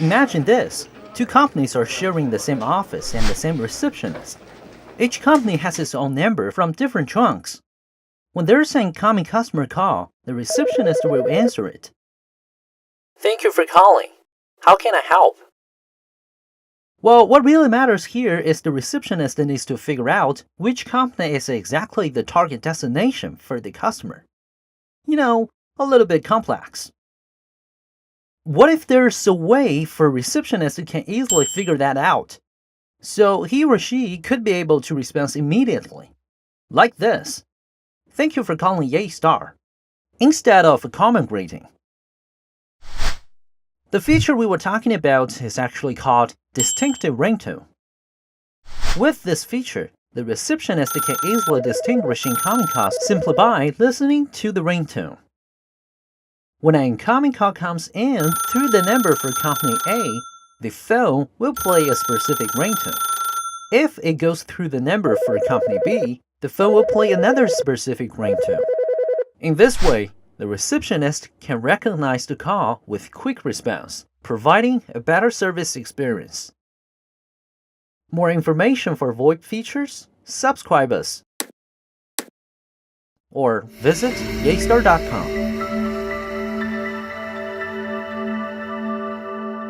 Imagine this. Two companies are sharing the same office and the same receptionist. Each company has its own number from different trunks. When there's an incoming customer call, the receptionist will answer it. Thank you for calling. How can I help? Well, what really matters here is the receptionist needs to figure out which company is exactly the target destination for the customer. A little bit complex. What if there's a way for a receptionist who can easily figure that out? So he or she could be able to respond immediately. Like this. Thank you for calling Yay Star. Instead of a common greeting. The feature we were talking about is actually called Distinctive Ringtone. With this feature, the receptionist can easily distinguish incoming calls simply by listening to the ringtone. When an incoming call comes in through the number for company A, the phone will play a specific ringtone. If it goes through the number for company B, the phone will play another specific ringtone. In this way, the receptionist can recognize the call with quick response, providing a better service experience. More information for VoIP features? Subscribe us or visit yaystar.com.